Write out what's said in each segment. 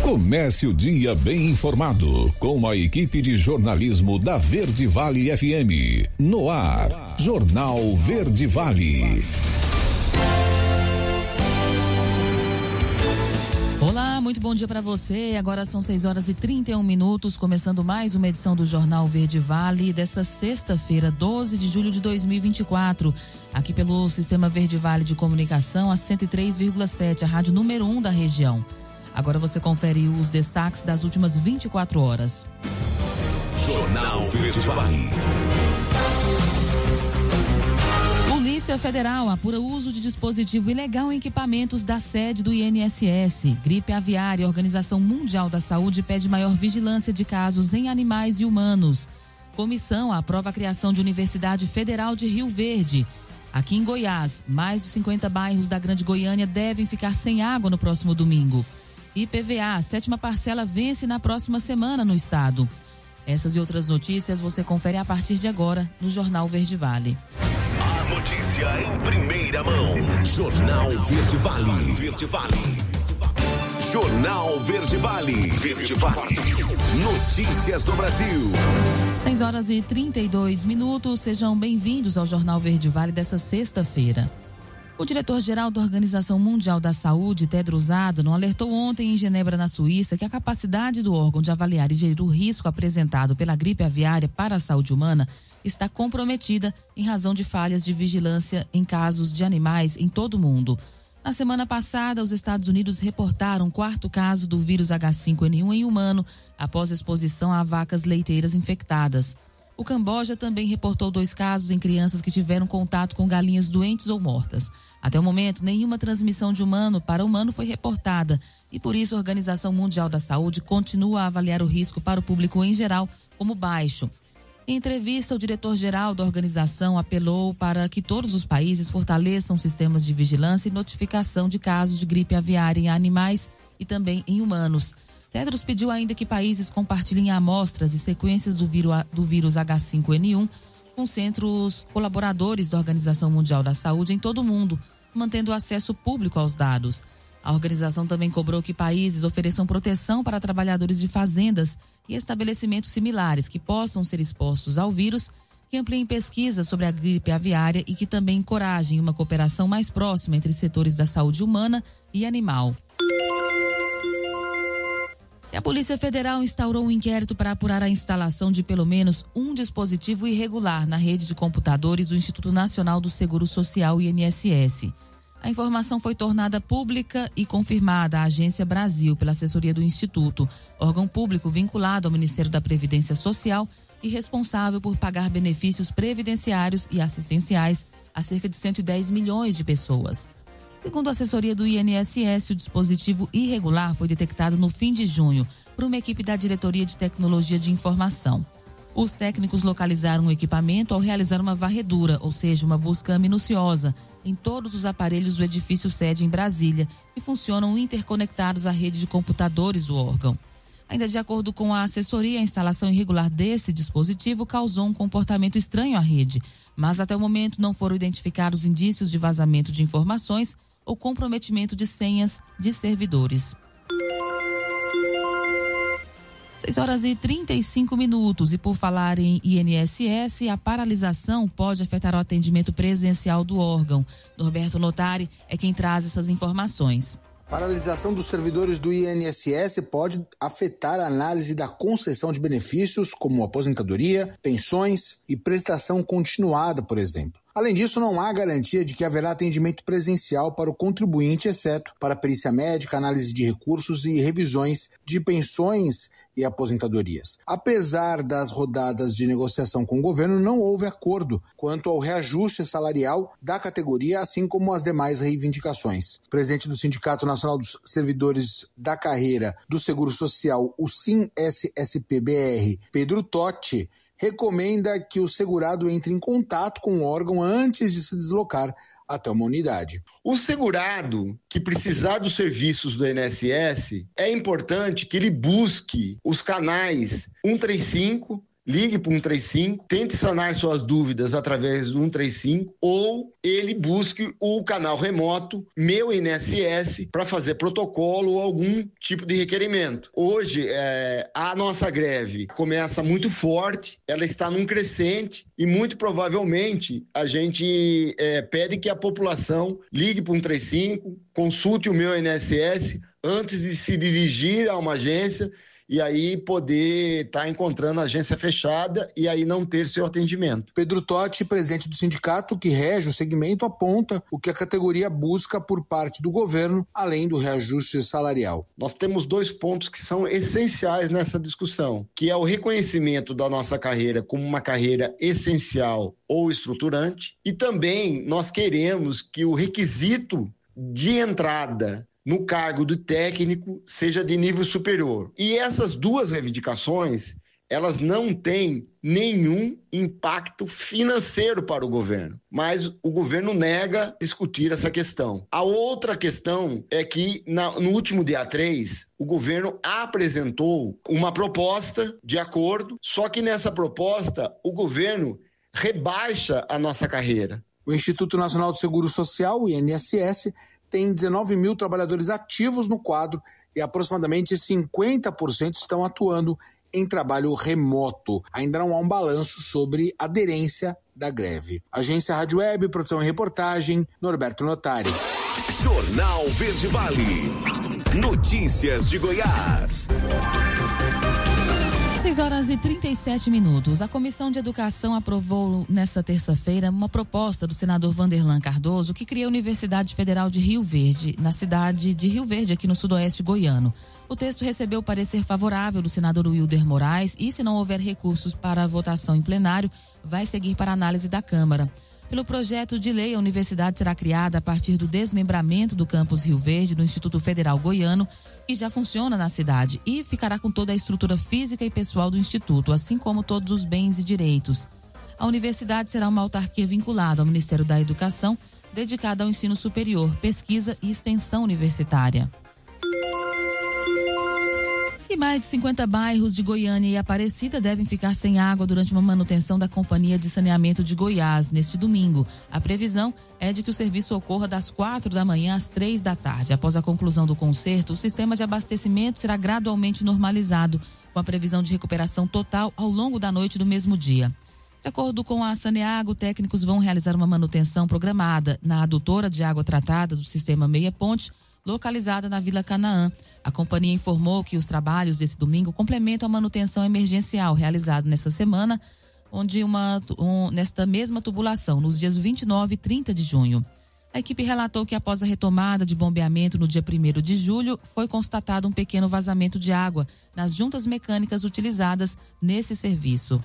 Comece o dia bem informado com a equipe de jornalismo da Verde Vale FM. No ar, Jornal Verde Vale. Olá, muito bom dia para você. Agora são 6h31, começando mais uma edição do Jornal Verde Vale dessa sexta-feira, 12 de julho de 2024. Aqui pelo Sistema Verde Vale de Comunicação, a 103,7, a rádio número 1 da região. Agora você confere os destaques das últimas 24 horas. Jornal Verde Vale. Polícia Federal apura uso de dispositivo ilegal em equipamentos da sede do INSS. Gripe aviária, a Organização Mundial da Saúde pede maior vigilância de casos em animais e humanos. Comissão aprova a criação de Universidade Federal de Rio Verde. Aqui em Goiás, mais de 50 bairros da Grande Goiânia devem ficar sem água no próximo domingo. IPVA, a 7ª parcela vence na próxima semana no estado. Essas e outras notícias você confere a partir de agora no Jornal Verde Vale. A notícia em primeira mão. Jornal Verde Vale. Verde Vale. Jornal Verde Vale. Verde Vale. Notícias do Brasil. 6h32. Sejam bem-vindos ao Jornal Verde Vale dessa sexta-feira. O diretor-geral da Organização Mundial da Saúde, Tedros Adhanom, alertou ontem em Genebra, na Suíça, que a capacidade do órgão de avaliar e gerir o risco apresentado pela gripe aviária para a saúde humana está comprometida em razão de falhas de vigilância em casos de animais em todo o mundo. Na semana passada, os Estados Unidos reportaram o 4º caso do vírus H5N1 em humano após exposição a vacas leiteiras infectadas. O Camboja também reportou 2 casos em crianças que tiveram contato com galinhas doentes ou mortas. Até o momento, nenhuma transmissão de humano para humano foi reportada e, por isso, a Organização Mundial da Saúde continua a avaliar o risco para o público em geral como baixo. Em entrevista, o diretor-geral da organização apelou para que todos os países fortaleçam sistemas de vigilância e notificação de casos de gripe aviária em animais e também em humanos. Tedros pediu ainda que países compartilhem amostras e sequências do vírus H5N1 com centros colaboradores da Organização Mundial da Saúde em todo o mundo, mantendo o acesso público aos dados. A organização também cobrou que países ofereçam proteção para trabalhadores de fazendas e estabelecimentos similares que possam ser expostos ao vírus, que ampliem pesquisas sobre a gripe aviária e que também encorajem uma cooperação mais próxima entre setores da saúde humana e animal. A Polícia Federal instaurou um inquérito para apurar a instalação de pelo menos um dispositivo irregular na rede de computadores do Instituto Nacional do Seguro Social, INSS. A informação foi tornada pública e confirmada à Agência Brasil pela assessoria do Instituto, órgão público vinculado ao Ministério da Previdência Social e responsável por pagar benefícios previdenciários e assistenciais a cerca de 110 milhões de pessoas. Segundo a assessoria do INSS, o dispositivo irregular foi detectado no fim de junho por uma equipe da Diretoria de Tecnologia de Informação. Os técnicos localizaram o equipamento ao realizar uma varredura, ou seja, uma busca minuciosa, em todos os aparelhos do edifício sede em Brasília, que funcionam interconectados à rede de computadores do órgão. Ainda de acordo com a assessoria, a instalação irregular desse dispositivo causou um comportamento estranho à rede, mas até o momento não foram identificados indícios de vazamento de informações ou comprometimento de senhas de servidores. 6h35 e por falar em INSS, a paralisação pode afetar o atendimento presencial do órgão. Norberto Notari é quem traz essas informações. Paralisação dos servidores do INSS pode afetar a análise da concessão de benefícios, como aposentadoria, pensões e prestação continuada, por exemplo. Além disso, não há garantia de que haverá atendimento presencial para o contribuinte, exceto para perícia médica, análise de recursos e revisões de pensões e aposentadorias. Apesar das rodadas de negociação com o governo, não houve acordo quanto ao reajuste salarial da categoria, assim como as demais reivindicações. O presidente do Sindicato Nacional dos Servidores da Carreira do Seguro Social, o SINSSP-BR, Pedro Totti, recomenda que o segurado entre em contato com o órgão antes de se deslocar até uma unidade. O segurado que precisar dos serviços do INSS, é importante que ele busque os canais 135 ligue para o 135, tente sanar suas dúvidas através do 135 ou ele busque o canal remoto Meu INSS para fazer protocolo ou algum tipo de requerimento. Hoje, a nossa greve começa muito forte, ela está num crescente e muito provavelmente a gente pede que a população ligue para o 135, consulte o Meu INSS antes de se dirigir a uma agência e aí poder estar encontrando a agência fechada e aí não ter seu atendimento. Pedro Totti, presidente do sindicato que rege o segmento, aponta o que a categoria busca por parte do governo, além do reajuste salarial. Nós temos 2 pontos que são essenciais nessa discussão, que é o reconhecimento da nossa carreira como uma carreira essencial ou estruturante, e também nós queremos que o requisito de entrada no cargo do técnico seja de nível superior. E essas 2 reivindicações, elas não têm nenhum impacto financeiro para o governo, mas o governo nega discutir essa questão. A outra questão é que no último dia 3, o governo apresentou uma proposta de acordo, só que nessa proposta o governo rebaixa a nossa carreira. O Instituto Nacional do Seguro Social, o INSS, tem 19 mil trabalhadores ativos no quadro e aproximadamente 50% estão atuando em trabalho remoto. Ainda não há um balanço sobre a aderência da greve. Agência Rádio Web, produção e reportagem, Norberto Notari. Jornal Verde Vale. Notícias de Goiás. 6h37. A Comissão de Educação aprovou nesta terça-feira uma proposta do senador Vanderlan Cardoso que cria a Universidade Federal de Rio Verde, na cidade de Rio Verde, aqui no sudoeste goiano. O texto recebeu parecer favorável do senador Wilder Moraes e, se não houver recursos para a votação em plenário, vai seguir para análise da Câmara. Pelo projeto de lei, a universidade será criada a partir do desmembramento do campus Rio Verde do Instituto Federal Goiano, que já funciona na cidade, e ficará com toda a estrutura física e pessoal do Instituto, assim como todos os bens e direitos. A universidade será uma autarquia vinculada ao Ministério da Educação, dedicada ao ensino superior, pesquisa e extensão universitária. E mais de 50 bairros de Goiânia e Aparecida devem ficar sem água durante uma manutenção da Companhia de Saneamento de Goiás neste domingo. A previsão é de que o serviço ocorra das 4 da manhã às 3 da tarde. Após a conclusão do conserto, o sistema de abastecimento será gradualmente normalizado, com a previsão de recuperação total ao longo da noite do mesmo dia. De acordo com a Saneago, técnicos vão realizar uma manutenção programada na adutora de água tratada do sistema Meia Ponte, localizada na Vila Canaã. A companhia informou que os trabalhos desse domingo complementam a manutenção emergencial realizada nessa semana, onde nesta mesma tubulação, nos dias 29 e 30 de junho. A equipe relatou que após a retomada de bombeamento no dia 1º de julho, foi constatado um pequeno vazamento de água nas juntas mecânicas utilizadas nesse serviço.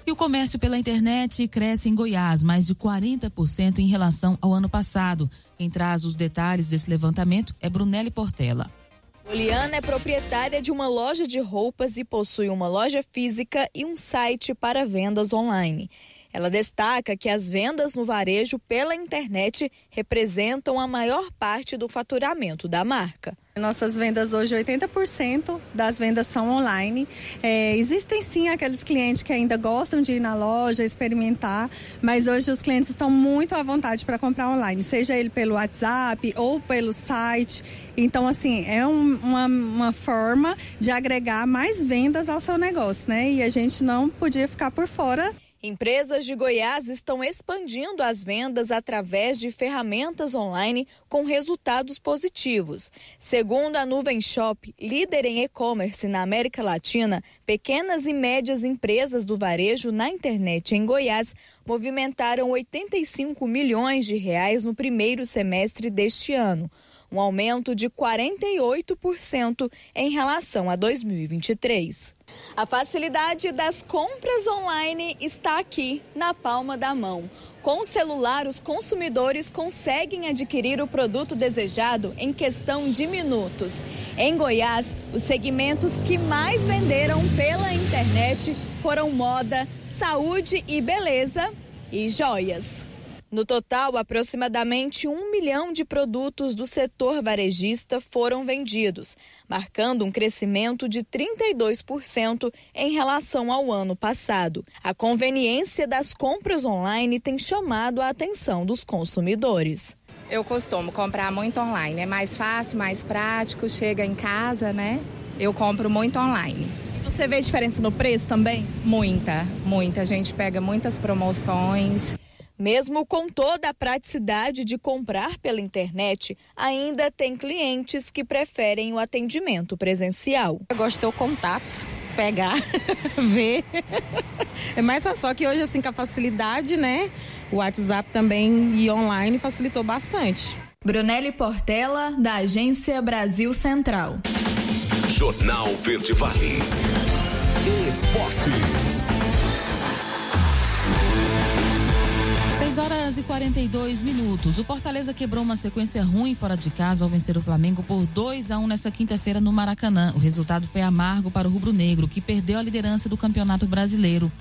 E o comércio pela internet cresce em Goiás, mais de 40% em relação ao ano passado. Quem traz os detalhes desse levantamento é Brunelli Portela. Juliana é proprietária de uma loja de roupas e possui uma loja física e um site para vendas online. Ela destaca que as vendas no varejo pela internet representam a maior parte do faturamento da marca. Nossas vendas hoje, 80% das vendas são online. Existem sim aqueles clientes que ainda gostam de ir na loja, experimentar, mas hoje os clientes estão muito à vontade para comprar online, seja ele pelo WhatsApp ou pelo site. Então, assim, é uma forma de agregar mais vendas ao seu negócio, né? E a gente não podia ficar por fora. Empresas de Goiás estão expandindo as vendas através de ferramentas online com resultados positivos. Segundo a Nuvem Shop, líder em e-commerce na América Latina, pequenas e médias empresas do varejo na internet em Goiás movimentaram R$85 milhões no primeiro semestre deste ano, um aumento de 48% em relação a 2023. A facilidade das compras online está aqui, na palma da mão. Com o celular, os consumidores conseguem adquirir o produto desejado em questão de minutos. Em Goiás, os segmentos que mais venderam pela internet foram moda, saúde e beleza e joias. No total, aproximadamente 1 milhão de produtos do setor varejista foram vendidos, marcando um crescimento de 32% em relação ao ano passado. A conveniência das compras online tem chamado a atenção dos consumidores. Eu costumo comprar muito online, é mais fácil, mais prático, chega em casa, né? Eu compro muito online. Você vê diferença no preço também? Muita. A gente pega muitas promoções. Mesmo com toda a praticidade de comprar pela internet, ainda tem clientes que preferem o atendimento presencial. Eu gosto de ter o contato, pegar, ver. É mais só que hoje, assim, com a facilidade, né? O WhatsApp também e online facilitou bastante. Brunelli Portela, da Agência Brasil Central. Jornal Verde Vale. Esportes. 6h42. O Fortaleza quebrou uma sequência ruim fora de casa ao vencer o Flamengo por 2-1 nessa quinta-feira no Maracanã. O resultado foi amargo para o rubro-negro, que perdeu a liderança do Campeonato Brasileiro.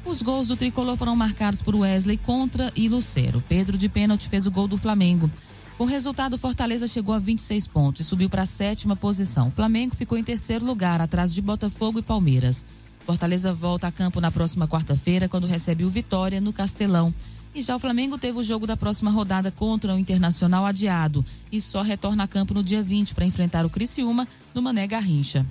Os gols do tricolor foram marcados por Wesley Contra e Lucero. Pedro de pênalti fez o gol do Flamengo. Com o resultado, o Fortaleza chegou a 26 pontos e subiu para a 7ª posição. O Flamengo ficou em 3º lugar, atrás de Botafogo e Palmeiras. Fortaleza volta a campo na próxima quarta-feira, quando recebe o Vitória no Castelão. E já o Flamengo teve o jogo da próxima rodada contra o Internacional adiado e só retorna a campo no dia 20 para enfrentar o Criciúma no Mané Garrincha.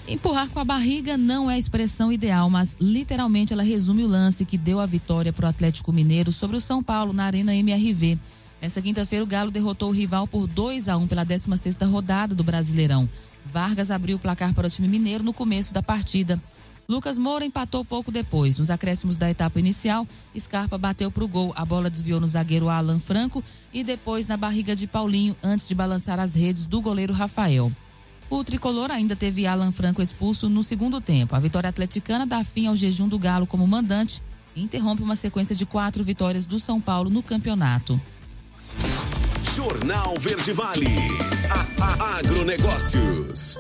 Empurrar com a barriga não é a expressão ideal, mas literalmente ela resume o lance que deu a vitória para o Atlético Mineiro sobre o São Paulo na Arena MRV. Nessa quinta-feira, o Galo derrotou o rival por 2-1 pela 16ª rodada do Brasileirão. Vargas abriu o placar para o time mineiro no começo da partida. Lucas Moura empatou pouco depois. Nos acréscimos da etapa inicial, Scarpa bateu para o gol. A bola desviou no zagueiro Alan Franco e depois na barriga de Paulinho, antes de balançar as redes do goleiro Rafael. O tricolor ainda teve Alan Franco expulso no segundo tempo. A vitória atleticana dá fim ao jejum do Galo como mandante e interrompe uma sequência de 4 vitórias do São Paulo no campeonato. Jornal Verde Vale. Agronegócios.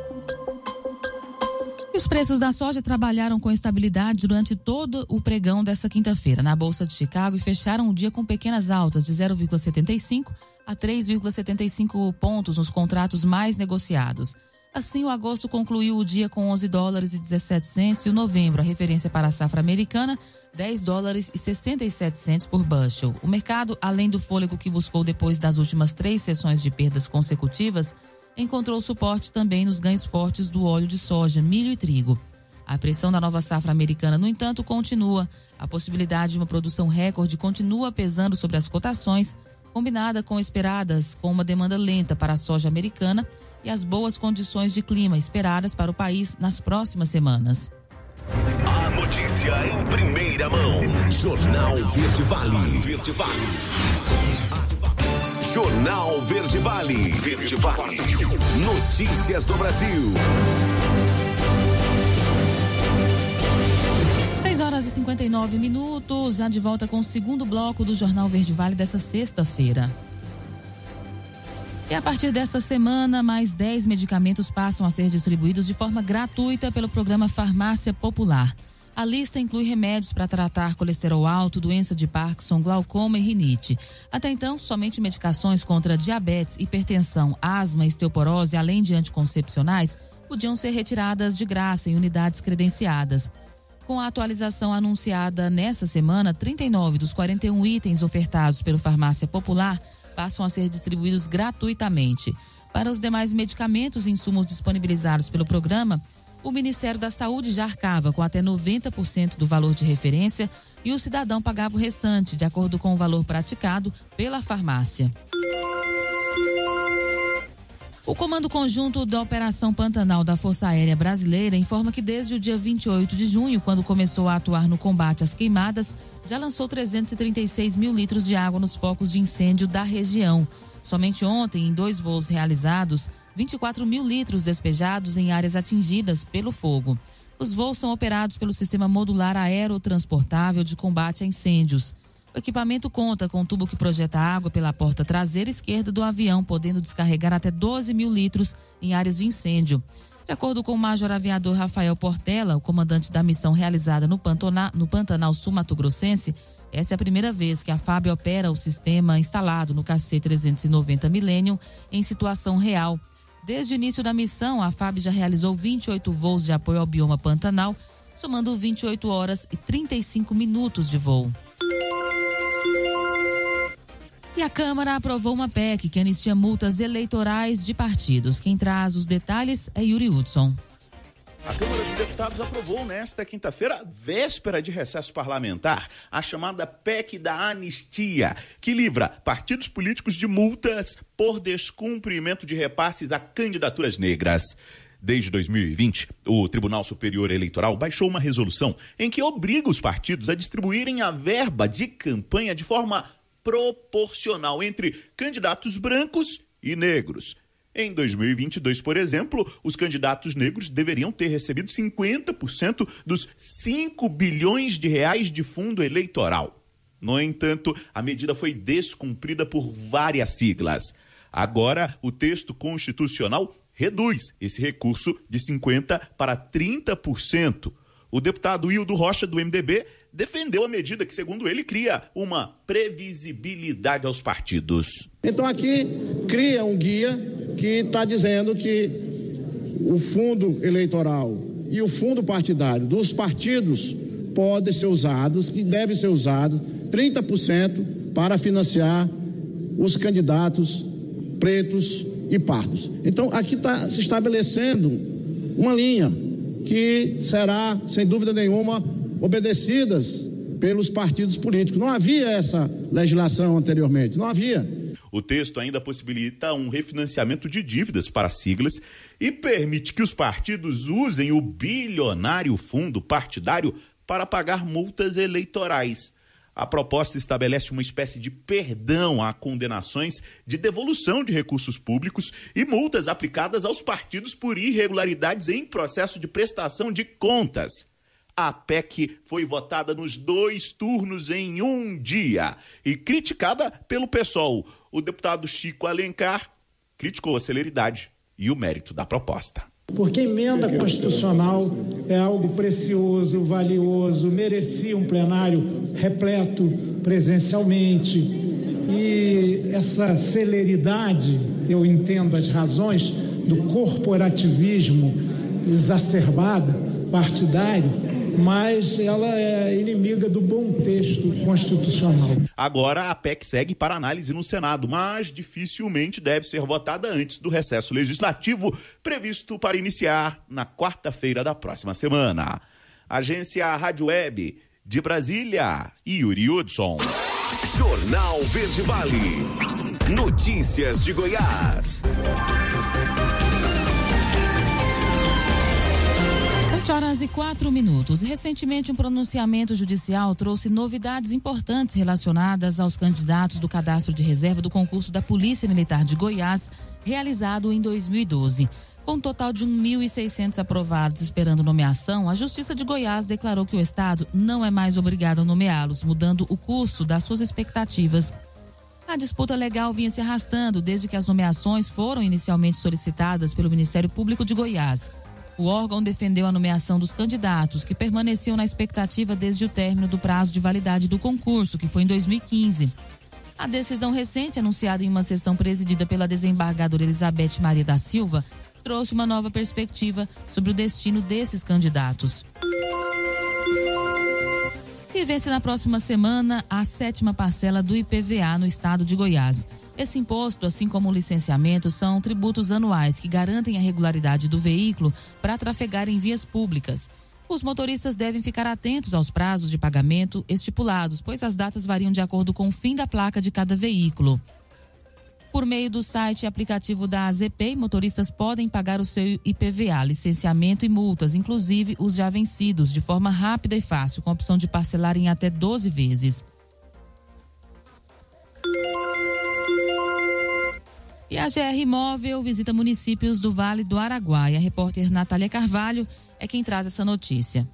Os preços da soja trabalharam com estabilidade durante todo o pregão dessa quinta-feira na Bolsa de Chicago e fecharam o dia com pequenas altas de 0,75 a 3,75 pontos nos contratos mais negociados. Assim, o agosto concluiu o dia com $11,17 e o novembro, a referência para a safra americana, $10,67 por bushel. O mercado, além do fôlego que buscou depois das últimas 3 sessões de perdas consecutivas, encontrou suporte também nos ganhos fortes do óleo de soja, milho e trigo. A pressão da nova safra americana, no entanto, continua. A possibilidade de uma produção recorde continua pesando sobre as cotações, combinada com esperadas com uma demanda lenta para a soja americana e as boas condições de clima esperadas para o país nas próximas semanas. A notícia em primeira mão. Jornal Verde Vale. Verde Vale. Jornal Verde Vale. Verde Vale. Notícias do Brasil. 6h59, já de volta com o segundo bloco do Jornal Verde Vale dessa sexta-feira. E a partir dessa semana, mais 10 medicamentos passam a ser distribuídos de forma gratuita pelo programa Farmácia Popular. A lista inclui remédios para tratar colesterol alto, doença de Parkinson, glaucoma e rinite. Até então, somente medicações contra diabetes, hipertensão, asma e osteoporose, além de anticoncepcionais, podiam ser retiradas de graça em unidades credenciadas. Com a atualização anunciada nessa semana, 39 dos 41 itens ofertados pelo Farmácia Popular passam a ser distribuídos gratuitamente. Para os demais medicamentos e insumos disponibilizados pelo programa, o Ministério da Saúde já arcava com até 90% do valor de referência e o cidadão pagava o restante, de acordo com o valor praticado pela farmácia. O Comando Conjunto da Operação Pantanal da Força Aérea Brasileira informa que desde o dia 28 de junho, quando começou a atuar no combate às queimadas, já lançou 336 mil litros de água nos focos de incêndio da região. Somente ontem, em 2 voos realizados, 24 mil litros despejados em áreas atingidas pelo fogo. Os voos são operados pelo Sistema Modular Aerotransportável de Combate a Incêndios. O equipamento conta com um tubo que projeta água pela porta traseira esquerda do avião, podendo descarregar até 12 mil litros em áreas de incêndio. De acordo com o Major Aviador Rafael Portela, o comandante da missão realizada no Pantanal Sul Mato Grossense, Essa é a primeira vez que a FAB opera o sistema instalado no KC-390 Millennium em situação real. Desde o início da missão, a FAB já realizou 28 voos de apoio ao bioma Pantanal, somando 28 horas e 35 minutos de voo. E a Câmara aprovou uma PEC que anistia multas eleitorais de partidos. Quem traz os detalhes é Yuri Hudson. A Câmara dos Deputados aprovou nesta quinta-feira, véspera de recesso parlamentar, a chamada PEC da Anistia, que livra partidos políticos de multas por descumprimento de repasses a candidaturas negras. Desde 2020, o Tribunal Superior Eleitoral baixou uma resolução em que obriga os partidos a distribuírem a verba de campanha de forma proporcional entre candidatos brancos e negros. Em 2022, por exemplo, os candidatos negros deveriam ter recebido 50% dos 5 bilhões de reais de fundo eleitoral. No entanto, a medida foi descumprida por várias siglas. Agora, o texto constitucional reduz esse recurso de 50% para 30%. O deputado Hildo Rocha, do MDB, defendeu a medida que, segundo ele, cria uma previsibilidade aos partidos. Então aqui cria um guia que está dizendo que o fundo eleitoral e o fundo partidário dos partidos podem ser usados e devem ser usados 30% para financiar os candidatos pretos e pardos. Então aqui está se estabelecendo uma linha que será, sem dúvida nenhuma, obedecidas pelos partidos políticos. Não havia essa legislação anteriormente, não havia. O texto ainda possibilita um refinanciamento de dívidas para siglas e permite que os partidos usem o bilionário fundo partidário para pagar multas eleitorais. A proposta estabelece uma espécie de perdão a condenações de devolução de recursos públicos e multas aplicadas aos partidos por irregularidades em processo de prestação de contas. A PEC foi votada nos 2 turnos em um dia e criticada pelo PSOL. O deputado Chico Alencar criticou a celeridade e o mérito da proposta. Porque emenda constitucional é algo precioso, valioso, merecia um plenário repleto presencialmente. E essa celeridade, eu entendo as razões do corporativismo exacerbado, partidário, mas ela é inimiga do bom texto constitucional. Agora a PEC segue para análise no Senado, mas dificilmente deve ser votada antes do recesso legislativo previsto para iniciar na quarta-feira da próxima semana. Agência Rádio Web de Brasília, Yuri Hudson. Jornal Verde Vale. Notícias de Goiás. 7h04. Recentemente, um pronunciamento judicial trouxe novidades importantes relacionadas aos candidatos do cadastro de reserva do concurso da Polícia Militar de Goiás, realizado em 2012. Com um total de 1.600 aprovados esperando nomeação, a Justiça de Goiás declarou que o Estado não é mais obrigado a nomeá-los, mudando o curso das suas expectativas. A disputa legal vinha se arrastando desde que as nomeações foram inicialmente solicitadas pelo Ministério Público de Goiás. O órgão defendeu a nomeação dos candidatos, que permaneciam na expectativa desde o término do prazo de validade do concurso, que foi em 2015. A decisão recente, anunciada em uma sessão presidida pela desembargadora Elizabeth Maria da Silva, trouxe uma nova perspectiva sobre o destino desses candidatos. E vence na próxima semana a 7ª parcela do IPVA no estado de Goiás. Esse imposto, assim como o licenciamento, são tributos anuais que garantem a regularidade do veículo para trafegar em vias públicas. Os motoristas devem ficar atentos aos prazos de pagamento estipulados, pois as datas variam de acordo com o fim da placa de cada veículo. Por meio do site e aplicativo da AZP, motoristas podem pagar o seu IPVA, licenciamento e multas, inclusive os já vencidos, de forma rápida e fácil, com a opção de parcelar em até 12 vezes. E a GR Móvel visita municípios do Vale do Araguaia. A repórter Natália Carvalho é quem traz essa notícia.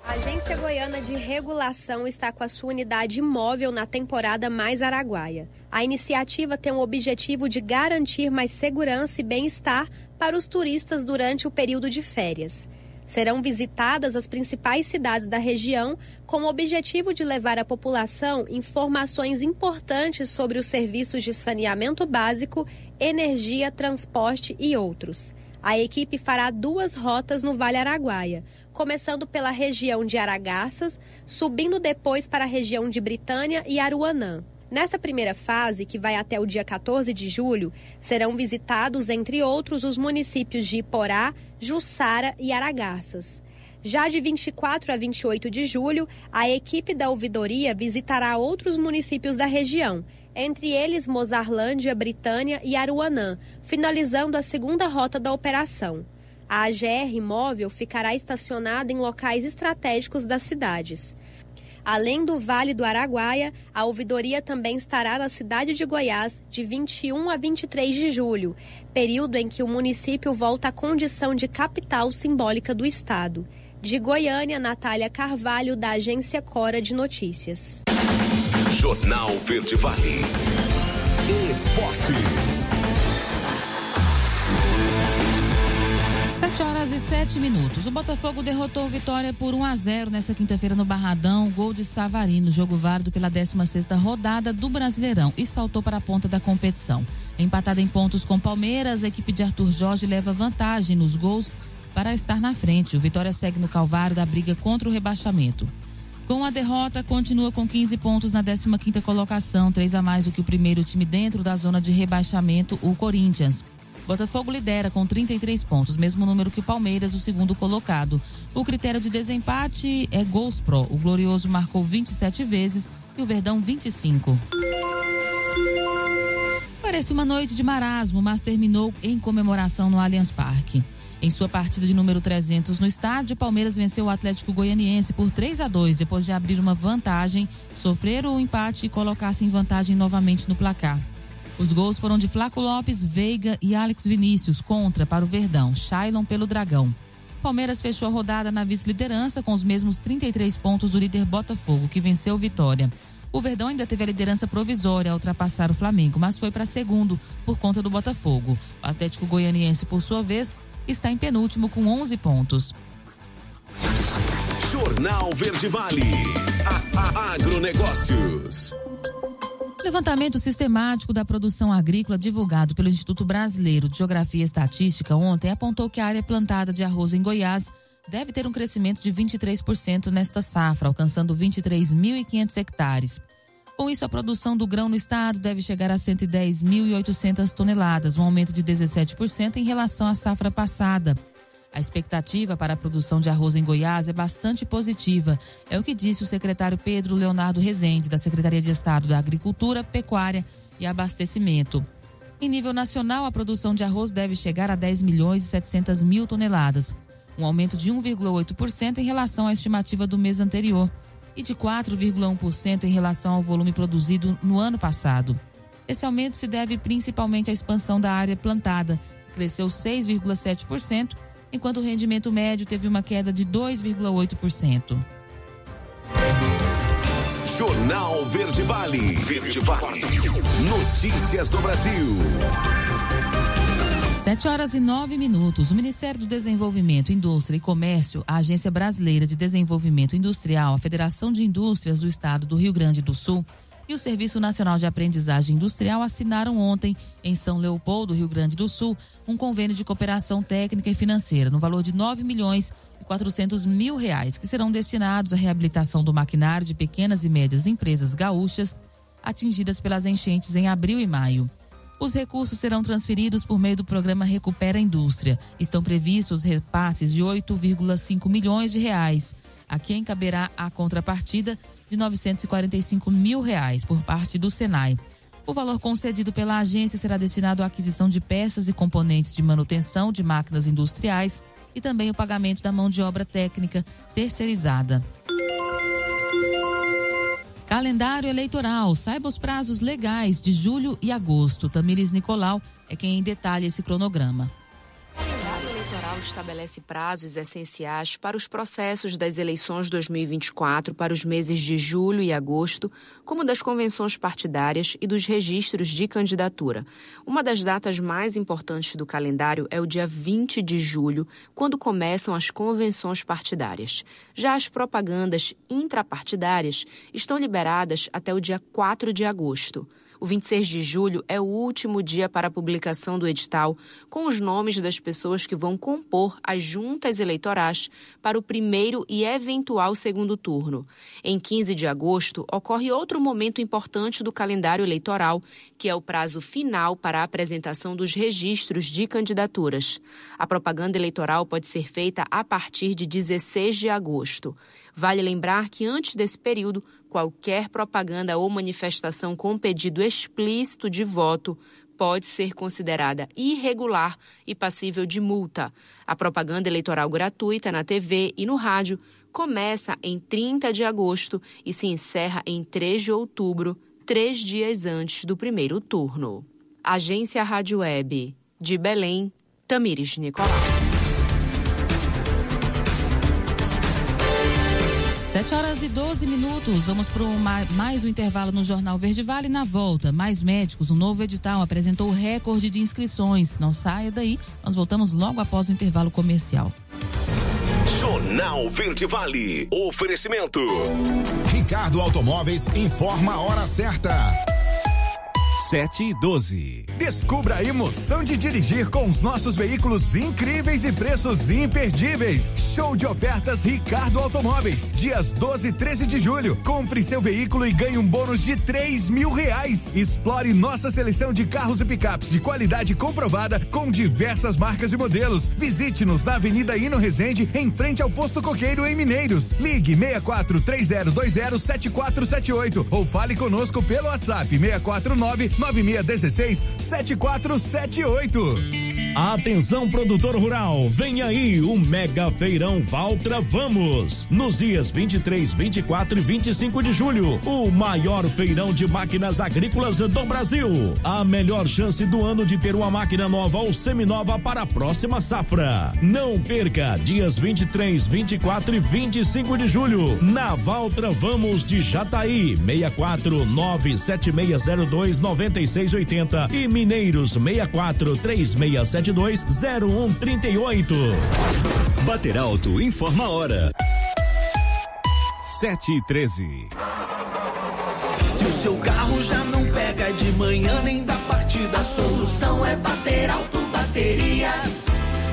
A Agência Goiana de Regulação está com a sua unidade móvel na temporada Mais Araguaia. A iniciativa tem o objetivo de garantir mais segurança e bem-estar para os turistas durante o período de férias. Serão visitadas as principais cidades da região com o objetivo de levar à população informações importantes sobre os serviços de saneamento básico, energia, transporte e outros. A equipe fará 2 rotas no Vale Araguaia, começando pela região de Aragarças, subindo depois para a região de Britânia e Aruanã. Nesta primeira fase, que vai até o dia 14 de julho, serão visitados, entre outros, os municípios de Iporá, Jussara e Aragarças. Já de 24 a 28 de julho, a equipe da ouvidoria visitará outros municípios da região, entre eles Mozarlândia, Britânia e Aruanã, finalizando a segunda rota da operação. A AGR Móvel ficará estacionada em locais estratégicos das cidades. Além do Vale do Araguaia, a ouvidoria também estará na cidade de Goiás de 21 a 23 de julho, período em que o município volta à condição de capital simbólica do estado. De Goiânia, Natália Carvalho, da Agência Cora de Notícias. Jornal Verde Vale. Esportes. 7h07. O Botafogo derrotou o Vitória por 1-0 nessa quinta-feira no Barradão. Gol de Savarino, jogo válido pela 16ª rodada do Brasileirão e saltou para a ponta da competição. Empatada em pontos com Palmeiras, a equipe de Arthur Jorge leva vantagem nos gols para estar na frente. O Vitória segue no calvário da briga contra o rebaixamento. Com a derrota, continua com 15 pontos na 15ª colocação, 3 a mais do que o primeiro time dentro da zona de rebaixamento, o Corinthians. Botafogo lidera com 33 pontos, mesmo número que o Palmeiras, o segundo colocado. O critério de desempate é gols pró. O Glorioso marcou 27 vezes e o Verdão 25. Parece uma noite de marasmo, mas terminou em comemoração no Allianz Parque. Em sua partida de número 300 no estádio, o Palmeiras venceu o Atlético Goianiense por 3-2, depois de abrir uma vantagem, sofrer o empate e colocar-se em vantagem novamente no placar. Os gols foram de Flaco Lopes, Veiga e Alex Vinícius, contra para o Verdão, Shailon pelo Dragão. Palmeiras fechou a rodada na vice-liderança com os mesmos 33 pontos do líder Botafogo, que venceu Vitória. O Verdão ainda teve a liderança provisória ao ultrapassar o Flamengo, mas foi para segundo por conta do Botafogo. O Atlético Goianiense, por sua vez, está em penúltimo com 11 pontos. Jornal Verde Vale. Agronegócios. Levantamento sistemático da produção agrícola divulgado pelo Instituto Brasileiro de Geografia e Estatística ontem apontou que a área plantada de arroz em Goiás deve ter um crescimento de 23% nesta safra, alcançando 23.500 hectares. Com isso, a produção do grão no estado deve chegar a 110.800 toneladas, um aumento de 17% em relação à safra passada. A expectativa para a produção de arroz em Goiás é bastante positiva, é o que disse o secretário Pedro Leonardo Rezende, da Secretaria de Estado da Agricultura, Pecuária e Abastecimento. Em nível nacional, a produção de arroz deve chegar a 10.700.000 toneladas, um aumento de 1,8% em relação à estimativa do mês anterior e de 4,1% em relação ao volume produzido no ano passado. Esse aumento se deve principalmente à expansão da área plantada, que cresceu 6,7%, enquanto o rendimento médio teve uma queda de 2,8%. Jornal Verde Vale. Verde Vale. Notícias do Brasil. 7h09. O Ministério do Desenvolvimento, Indústria e Comércio, a Agência Brasileira de Desenvolvimento Industrial, a Federação de Indústrias do Estado do Rio Grande do Sul e o Serviço Nacional de Aprendizagem Industrial assinaram ontem, em São Leopoldo, Rio Grande do Sul, um convênio de cooperação técnica e financeira no valor de R$9.400.000, que serão destinados à reabilitação do maquinário de pequenas e médias empresas gaúchas atingidas pelas enchentes em abril e maio. Os recursos serão transferidos por meio do programa Recupera a Indústria. Estão previstos repasses de R$8,5 milhões. A quem caberá a contrapartida de R$945.000 por parte do Senai. O valor concedido pela agência será destinado à aquisição de peças e componentes de manutenção de máquinas industriais e também o pagamento da mão de obra técnica terceirizada. Calendário eleitoral. Saiba os prazos legais de julho e agosto. Tamires Nicolau é quem detalha esse cronograma. O calendário eleitoral estabelece prazos essenciais para os processos das eleições 2024 para os meses de julho e agosto, como das convenções partidárias e dos registros de candidatura. Uma das datas mais importantes do calendário é o dia 20 de julho, quando começam as convenções partidárias. Já as propagandas intrapartidárias estão liberadas até o dia 4 de agosto. O 26 de julho é o último dia para a publicação do edital com os nomes das pessoas que vão compor as juntas eleitorais para o primeiro e eventual segundo turno. Em 15 de agosto, ocorre outro momento importante do calendário eleitoral, que é o prazo final para a apresentação dos registros de candidaturas. A propaganda eleitoral pode ser feita a partir de 16 de agosto. Vale lembrar que antes desse período, qualquer propaganda ou manifestação com pedido explícito de voto pode ser considerada irregular e passível de multa. A propaganda eleitoral gratuita na TV e no rádio começa em 30 de agosto e se encerra em 3 de outubro, 3 dias antes do primeiro turno. Agência Rádio Web. De Belém, Tamires Nicolau. 7h12. Vamos para mais um intervalo no Jornal Verde Vale. Na volta, mais médicos. Um novo edital apresentou o recorde de inscrições. Não saia daí, nós voltamos logo após o intervalo comercial. Jornal Verde Vale. Oferecimento. Ricardo Automóveis informa a hora certa. 7h12. Descubra a emoção de dirigir com os nossos veículos incríveis e preços imperdíveis. Show de ofertas Ricardo Automóveis. Dias 12 e 13 de julho. Compre seu veículo e ganhe um bônus de R$3.000. Explore nossa seleção de carros e picapes de qualidade comprovada com diversas marcas e modelos. Visite-nos na Avenida Hino Resende, em frente ao Posto Coqueiro, em Mineiros. Ligue 64-3020-7478 ou fale conosco pelo WhatsApp 649-9616-7478. Atenção, produtor rural, vem aí o Mega Feirão Valtra Vamos. Nos dias 23, 24 e 25 de julho, o maior feirão de máquinas agrícolas do Brasil. A melhor chance do ano de ter uma máquina nova ou seminova para a próxima safra. Não perca, dias 23, 24 e 25 de julho, na Valtra Vamos de Jataí, 64976029680 e Mineiros 6436720138. Bater Alto informa a hora. 7h13. Se o seu carro já não pega de manhã nem da partida, a solução é Bater Alto Baterias.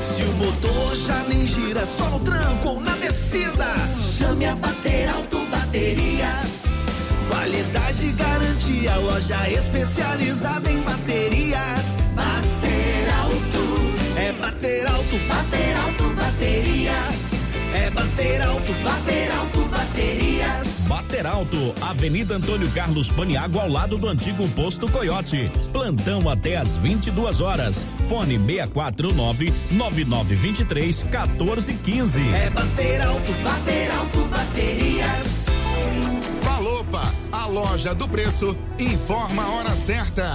Se o motor já nem gira, só no tranco ou na descida, chame a Bater Alto Baterias. Qualidade e garantia, loja especializada em baterias. Bater Alto. É Bater Alto, Bater Alto Baterias. É Bater Alto, Bater Alto Baterias. Bater Alto, Avenida Antônio Carlos Paniagua, ao lado do antigo Posto Coiote. Plantão até às 22 horas. Fone 649-9923-1415. É Bater Alto, Bater Alto Baterias. Palopa, a loja do preço, informa a hora certa.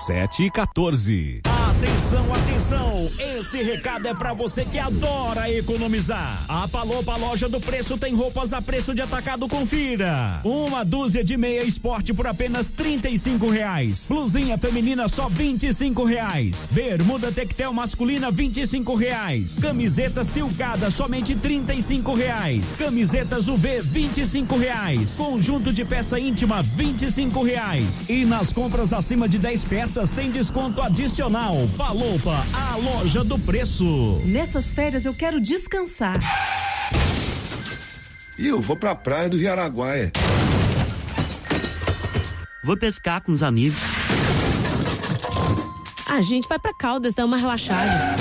7h14. Atenção, atenção! Esse recado é pra você que adora economizar. A Palopa, loja do preço, tem roupas a preço de atacado, confira. Uma dúzia de meia esporte por apenas R$35. Blusinha feminina só R$25. Bermuda tectel masculina R$25. Camiseta silcada somente R$35. Camisetas UV R$25. Conjunto de peça íntima R$25. E nas compras acima de 10 peças tem desconto adicional. Palopa, a loja do preço. Nessas férias eu quero descansar. E eu vou pra praia do Rio Araguaia. Vou pescar com os amigos. A gente vai pra Caldas dar uma relaxada.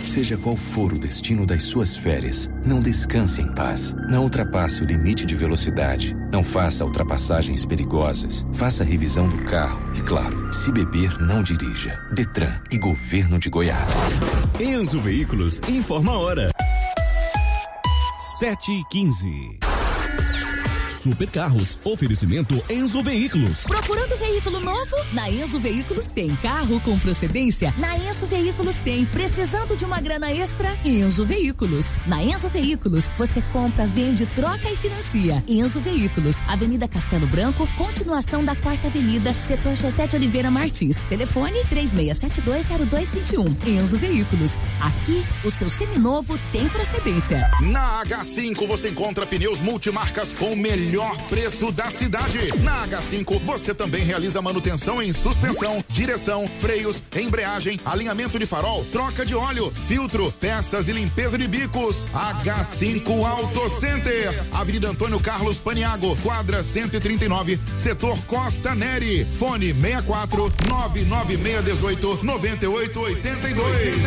Seja qual for o destino das suas férias, não descanse em paz. Não ultrapasse o limite de velocidade. Não faça ultrapassagens perigosas. Faça a revisão do carro. E claro, se beber, não dirija. Detran e Governo de Goiás. Enzo Veículos informa a hora. 7h15. Super Carros. Oferecimento Enzo Veículos. Procurando veículo novo? Na Enzo Veículos tem. Carro com procedência? Na Enzo Veículos tem. Precisando de uma grana extra? Enzo Veículos. Na Enzo Veículos, você compra, vende, troca e financia. Enzo Veículos, Avenida Castelo Branco, continuação da 4ª Avenida, setor José de Oliveira Martins. Telefone 36720221. Enzo Veículos. Aqui, o seu seminovo tem procedência. Na H5 você encontra pneus multimarcas com o melhor preço da cidade. Na H5 você também realiza manutenção em suspensão, direção, freios, embreagem, alinhamento de farol, troca de óleo, filtro, peças e limpeza de bicos. H5 Auto Center, Avenida Antônio Carlos Paniago, quadra 139, setor Costa Neri. Fone 64 99618 9882.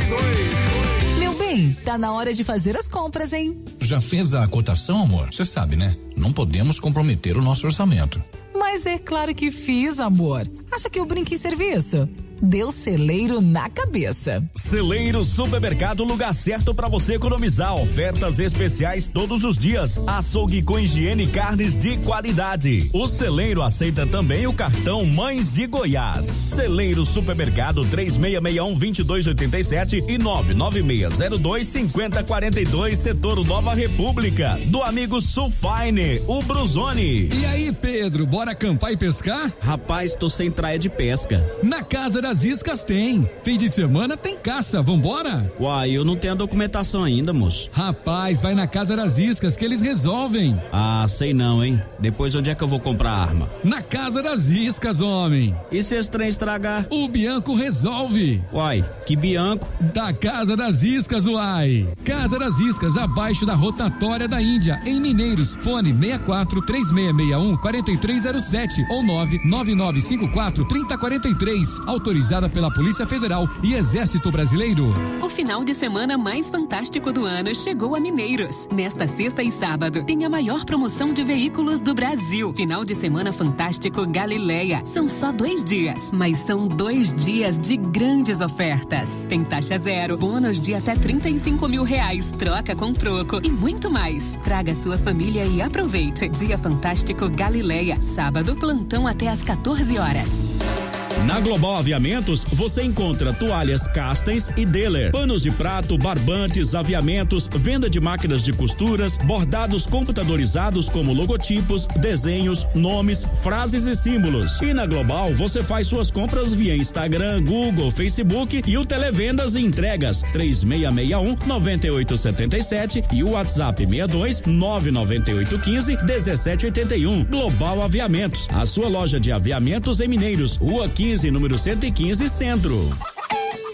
Meu bem, tá na hora de fazer as compras, hein? Já fez a cotação, amor? Você sabe, né? Não podemos comprometer o nosso orçamento. Mas é claro que fiz, amor. Acha que eu brinco em serviço? Deu celeiro na cabeça. Celeiro Supermercado, lugar certo para você economizar. Ofertas especiais todos os dias. Açougue com higiene e carnes de qualidade. O Celeiro aceita também o cartão Mães de Goiás. Celeiro Supermercado 3661-2287 e 99602-5042, setor Nova República. Do amigo Sulfine, o Bruzone. E aí, Pedro, bora acampar e pescar? Rapaz, tô sem traia de pesca. Na Casa das Iscas tem. Fim de semana tem caça, vambora? Uai, eu não tenho a documentação ainda, moço. Rapaz, vai na Casa das Iscas que eles resolvem. Ah, sei não, hein? Depois onde é que eu vou comprar a arma? Na Casa das Iscas, homem. E se esse trem estragar? O Bianco resolve. Uai, que Bianco? Da Casa das Iscas, uai. Casa das Iscas, abaixo da rotatória da Índia, em Mineiros. Fone 64-3661-4307 ou 99954-3043. Autorizada pela Polícia Federal e Exército Brasileiro. O final de semana mais fantástico do ano chegou a Mineiros. Nesta sexta e sábado, tem a maior promoção de veículos do Brasil. Final de semana fantástico Galileia. São só 2 dias, mas são 2 dias de grandes ofertas. Tem taxa zero, bônus de até R$35 mil, troca com troco e muito mais. Traga sua família e aproveite. Dia fantástico Galileia. Sábado, plantão até às 14 horas. Na Global Aviamentos, você encontra toalhas Castens e Deller, panos de prato, barbantes, aviamentos, venda de máquinas de costuras, bordados computadorizados como logotipos, desenhos, nomes, frases e símbolos. E na Global, você faz suas compras via Instagram, Google, Facebook e o Televendas e Entregas 3661-9877 e o WhatsApp 62-99815-1781. Global Aviamentos, a sua loja de aviamentos em Mineiros, Rua 15, número 115, Centro.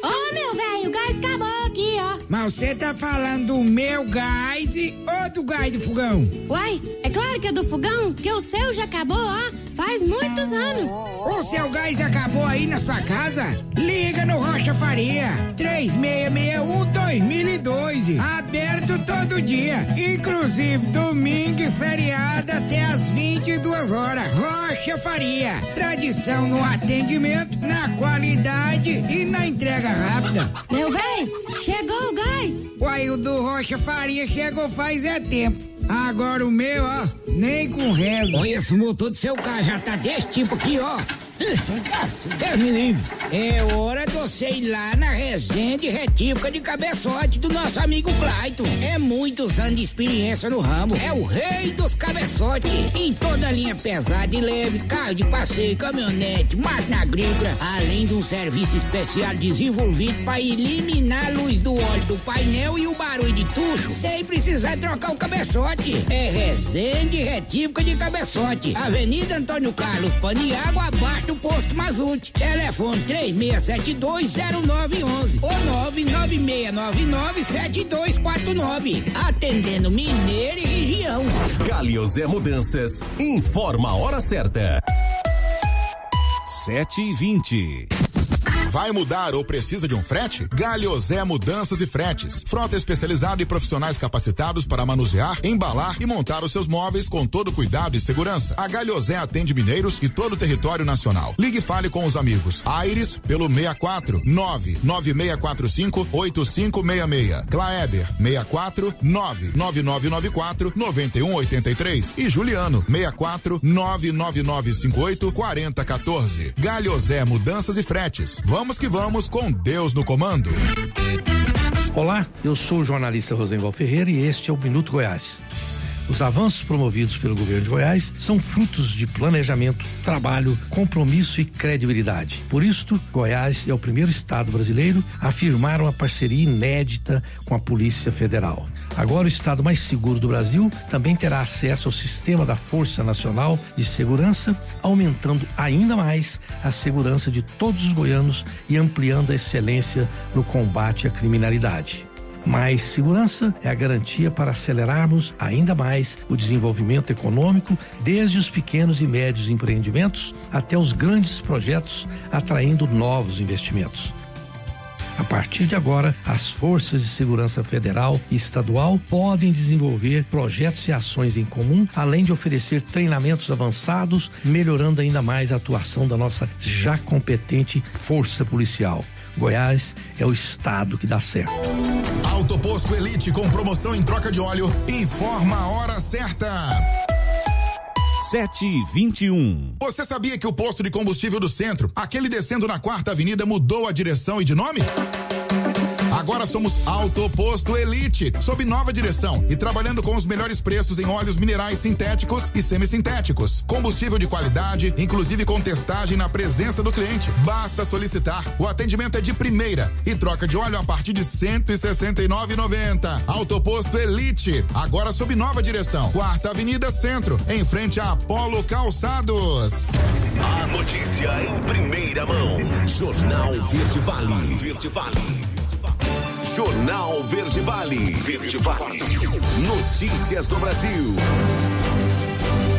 Ô, meu velho, o gás acabou aqui, ó. Mas você tá falando do meu gás ou do gás do fogão? Uai, é claro que é do fogão, que o seu já acabou, ó. Faz muitos anos. O seu gás acabou aí na sua casa? Liga no Rocha Faria, 3661-2012. Aberto todo dia, inclusive domingo e feriado até às 22 horas. Rocha Faria, tradição no atendimento, na qualidade e na entrega rápida. Meu velho, chegou o gás. Uai, o do Rocha Faria chegou faz tempo. Agora o meu, ó, nem com reza. Olha, esse motor do seu carro já tá desse tipo aqui, ó. Deus me livre. É hora de você ir lá na Resende Retífica de Cabeçote do nosso amigo Clayton. É muitos anos de experiência no ramo. É o rei dos cabeçotes. Em toda a linha pesada e leve, carro de passeio, caminhonete, máquina agrícola, além de um serviço especial desenvolvido para eliminar a luz do óleo do painel e o barulho de tucho, sem precisar trocar o cabeçote. É Resende Retífica de Cabeçote, Avenida Antônio Carlos Paniago, abaixo do posto Mazute. Telefone 36720911 ou 996997249. Atendendo Mineiro e região. Galiosé Mudanças informa a hora certa. 7h20. Vai mudar ou precisa de um frete? Galhosé Mudanças e Fretes. Frota especializada e profissionais capacitados para manusear, embalar e montar os seus móveis com todo cuidado e segurança. A Galhosé atende mineiros e todo o território nacional. Ligue e fale com os amigos. Aires pelo 64 99645 8566. Claeber 64 99994 9183 e Juliano 64 99958 4014. Galhosé Mudanças e Fretes. Vamos que vamos com Deus no comando. Olá, eu sou o jornalista Rosenval Ferreira e este é o Minuto Goiás. Os avanços promovidos pelo governo de Goiás são frutos de planejamento, trabalho, compromisso e credibilidade. Por isto, Goiás é o primeiro estado brasileiro a firmar uma parceria inédita com a Polícia Federal. Agora, o estado mais seguro do Brasil também terá acesso ao sistema da Força Nacional de Segurança, aumentando ainda mais a segurança de todos os goianos e ampliando a excelência no combate à criminalidade. Mais segurança é a garantia para acelerarmos ainda mais o desenvolvimento econômico, desde os pequenos e médios empreendimentos até os grandes projetos, atraindo novos investimentos. A partir de agora, as forças de segurança federal e estadual podem desenvolver projetos e ações em comum, além de oferecer treinamentos avançados, melhorando ainda mais a atuação da nossa já competente força policial. Goiás é o estado que dá certo. Autoposto Elite com promoção em troca de óleo. Informa a hora certa. 7h21. Você sabia que o posto de combustível do centro, aquele descendo na 4ª Avenida, mudou a direção e de nome? Agora somos Autoposto Elite, sob nova direção e trabalhando com os melhores preços em óleos minerais sintéticos e semissintéticos. Combustível de qualidade, inclusive com testagem na presença do cliente. Basta solicitar. O atendimento é de primeira e troca de óleo a partir de R$ 169,90. Autoposto Elite, agora sob nova direção. 4ª Avenida Centro, em frente a Apolo Calçados. A notícia em primeira mão. Jornal Verde Vale. Verde Vale. Jornal Verde Vale. Verde Vale. Notícias do Brasil.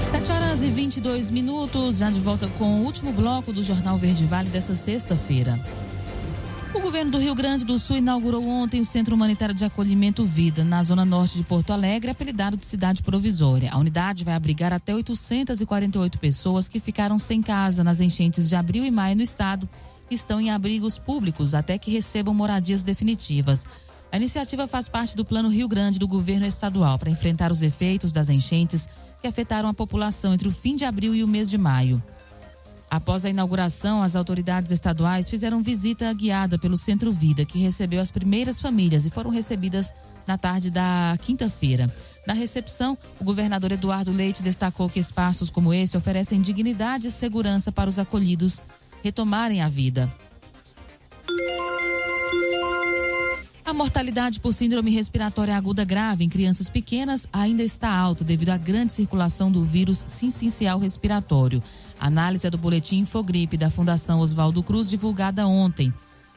7h22, já de volta com o último bloco do Jornal Verde Vale dessa sexta-feira. O governo do Rio Grande do Sul inaugurou ontem o Centro Humanitário de Acolhimento Vida, na zona norte de Porto Alegre, apelidado de Cidade Provisória. A unidade vai abrigar até 848 pessoas que ficaram sem casa nas enchentes de abril e maio no estado. Estão em abrigos públicos até que recebam moradias definitivas. A iniciativa faz parte do Plano Rio Grande do governo estadual para enfrentar os efeitos das enchentes que afetaram a população entre o fim de abril e o mês de maio. Após a inauguração, as autoridades estaduais fizeram visita guiada pelo Centro Vida, que recebeu as primeiras famílias e foram recebidas na tarde da quinta-feira. Na recepção, o governador Eduardo Leite destacou que espaços como esse oferecem dignidade e segurança para os acolhidos retomarem a vida. A mortalidade por síndrome respiratória aguda grave em crianças pequenas ainda está alta devido à grande circulação do vírus sincicial respiratório. A análise é do boletim Infogripe da Fundação Oswaldo Cruz, divulgada ontem.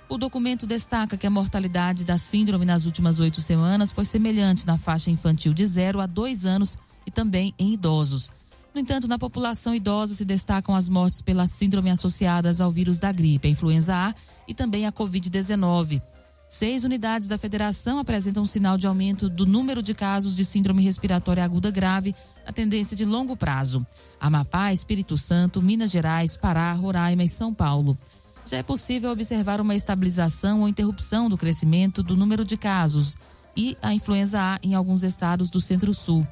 O documento destaca que a mortalidade da síndrome nas últimas 8 semanas foi semelhante na faixa infantil de 0 a 2 anos e também em idosos. No entanto, na população idosa se destacam as mortes pela síndrome associadas ao vírus da gripe, a influenza A e também a Covid-19. 6 unidades da federação apresentam um sinal de aumento do número de casos de síndrome respiratória aguda grave, a tendência de longo prazo. Amapá, Espírito Santo, Minas Gerais, Pará, Roraima e São Paulo. Já é possível observar uma estabilização ou interrupção do crescimento do número de casos e a influenza A em alguns estados do Centro-Sul.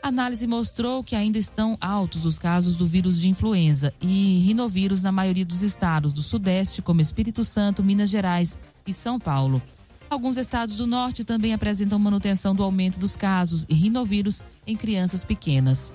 A análise mostrou que ainda estão altos os casos do vírus de influenza e rinovírus na maioria dos estados do Sudeste, como Espírito Santo, Minas Gerais e São Paulo. Alguns estados do Norte também apresentam manutenção do aumento dos casos e rinovírus em crianças pequenas.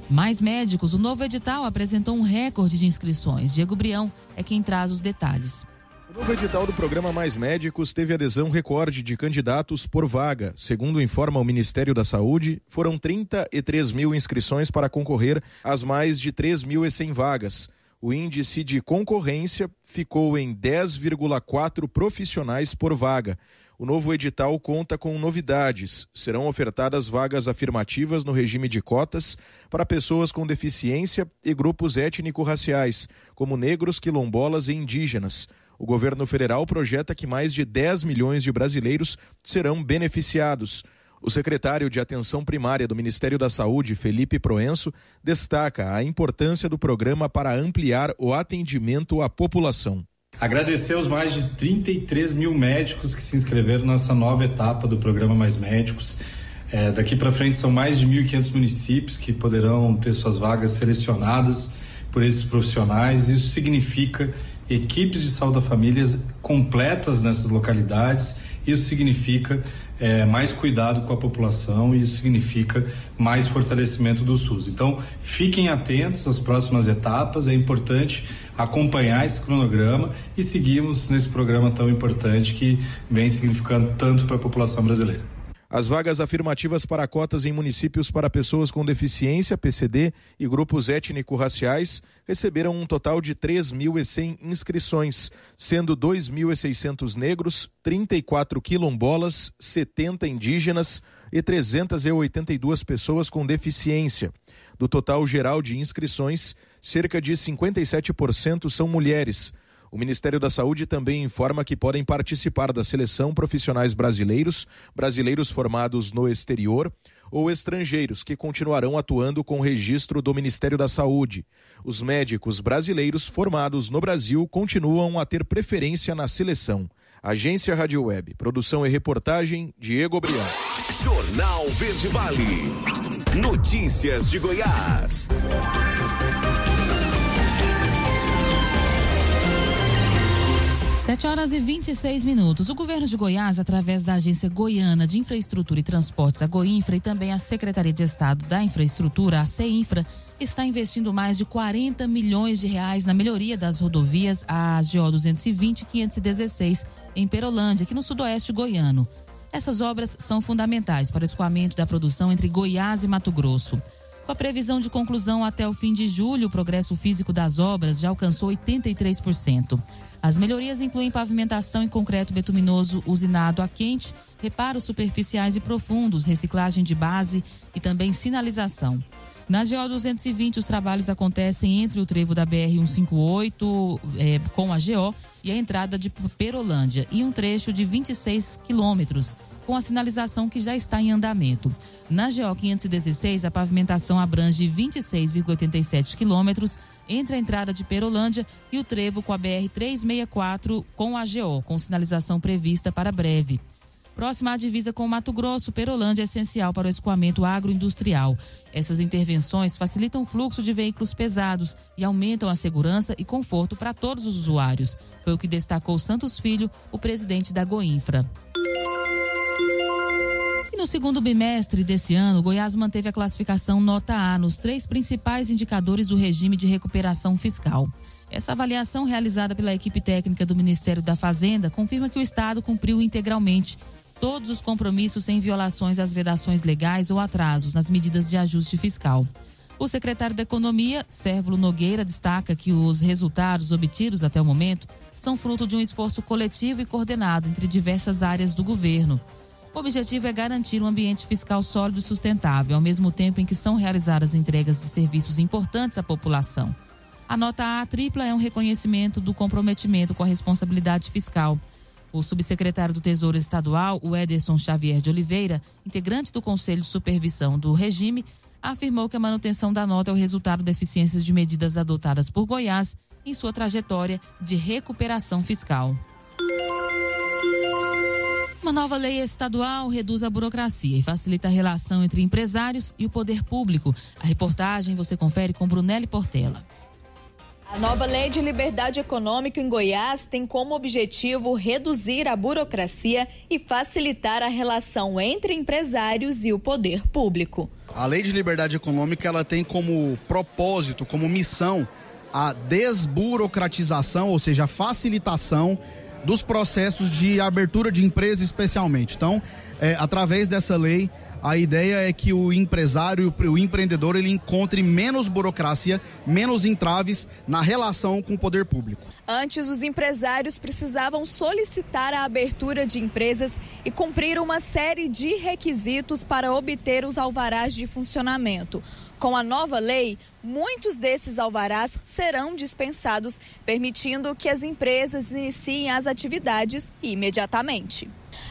Mais médicos, o novo edital apresentou um recorde de inscrições. Diego Brião é quem traz os detalhes. O novo edital do programa Mais Médicos teve adesão recorde de candidatos por vaga. Segundo informa o Ministério da Saúde, foram 33 mil inscrições para concorrer às mais de 3.100 vagas. O índice de concorrência ficou em 10,4 profissionais por vaga. O novo edital conta com novidades. Serão ofertadas vagas afirmativas no regime de cotas para pessoas com deficiência e grupos étnico-raciais, como negros, quilombolas e indígenas. O governo federal projeta que mais de 10 milhões de brasileiros serão beneficiados. O secretário de Atenção Primária do Ministério da Saúde, Felipe Proenço, destaca a importância do programa para ampliar o atendimento à população. Agradecer aos mais de 33 mil médicos que se inscreveram nessa nova etapa do programa Mais Médicos. Daqui para frente são mais de 1.500 municípios que poderão ter suas vagas selecionadas por esses profissionais. Isso significa equipes de saúde da família completas nessas localidades. Isso significa mais cuidado com a população e isso significa mais fortalecimento do SUS. Então, fiquem atentos às próximas etapas. É importante acompanhar esse cronograma e seguirmos nesse programa tão importante que vem significando tanto para a população brasileira. As vagas afirmativas para cotas em municípios para pessoas com deficiência, PCD e grupos étnico-raciais receberam um total de 3.100 inscrições, sendo 2.600 negros, 34 quilombolas, 70 indígenas e 382 pessoas com deficiência. Do total geral de inscrições, cerca de 57% são mulheres. O Ministério da Saúde também informa que podem participar da seleção profissionais brasileiros, brasileiros formados no exterior ou estrangeiros que continuarão atuando com registro do Ministério da Saúde. Os médicos brasileiros formados no Brasil continuam a ter preferência na seleção. Agência Rádio Web, produção e reportagem, Diego Brião. Jornal Verde Vale. Notícias de Goiás. 7h26. O governo de Goiás, através da Agência Goiana de Infraestrutura e Transportes, a Goinfra, e também a Secretaria de Estado da Infraestrutura, a CEINFRA, está investindo mais de 40 milhões de reais na melhoria das rodovias, a GO 220 e 516, em Perolândia, aqui no sudoeste goiano. Essas obras são fundamentais para o escoamento da produção entre Goiás e Mato Grosso. Com a previsão de conclusão até o fim de julho, o progresso físico das obras já alcançou 83%. As melhorias incluem pavimentação em concreto bituminoso usinado a quente, reparos superficiais e profundos, reciclagem de base e também sinalização. Na GO 220, os trabalhos acontecem entre o trevo da BR-158 com a GO e a entrada de Perolândia e um trecho de 26 quilômetros, com a sinalização que já está em andamento. Na GO 516, a pavimentação abrange 26,87 quilômetros entre a entrada de Perolândia e o trevo com a BR-364 com a GO, com sinalização prevista para breve. Próxima à divisa com o Mato Grosso, Perolândia é essencial para o escoamento agroindustrial. Essas intervenções facilitam o fluxo de veículos pesados e aumentam a segurança e conforto para todos os usuários. Foi o que destacou Santos Filho, o presidente da Goinfra. E no segundo bimestre desse ano, Goiás manteve a classificação nota A nos 3 principais indicadores do regime de recuperação fiscal. Essa avaliação, realizada pela equipe técnica do Ministério da Fazenda, confirma que o Estado cumpriu integralmente todos os compromissos sem violações às vedações legais ou atrasos nas medidas de ajuste fiscal. O secretário da Economia, Sérvulo Nogueira, destaca que os resultados obtidos até o momento são fruto de um esforço coletivo e coordenado entre diversas áreas do governo. O objetivo é garantir um ambiente fiscal sólido e sustentável, ao mesmo tempo em que são realizadas entregas de serviços importantes à população. A nota A tripla é um reconhecimento do comprometimento com a responsabilidade fiscal. O subsecretário do Tesouro Estadual, o Ederson Xavier de Oliveira, integrante do Conselho de Supervisão do regime, afirmou que a manutenção da nota é o resultado de eficiências de medidas adotadas por Goiás em sua trajetória de recuperação fiscal. Uma nova lei estadual reduz a burocracia e facilita a relação entre empresários e o poder público. A reportagem você confere com Brunelli Portela. A nova Lei de Liberdade Econômica em Goiás tem como objetivo reduzir a burocracia e facilitar a relação entre empresários e o poder público. A Lei de Liberdade Econômica ela tem como propósito, como missão, a desburocratização, ou seja, a facilitação dos processos de abertura de empresa especialmente. Então, através dessa lei, A ideia é que o empresário, o empreendedor, ele encontre menos burocracia, menos entraves na relação com o poder público. Antes, os empresários precisavam solicitar a abertura de empresas e cumprir uma série de requisitos para obter os alvarás de funcionamento. Com a nova lei, muitos desses alvarás serão dispensados, permitindo que as empresas iniciem as atividades imediatamente.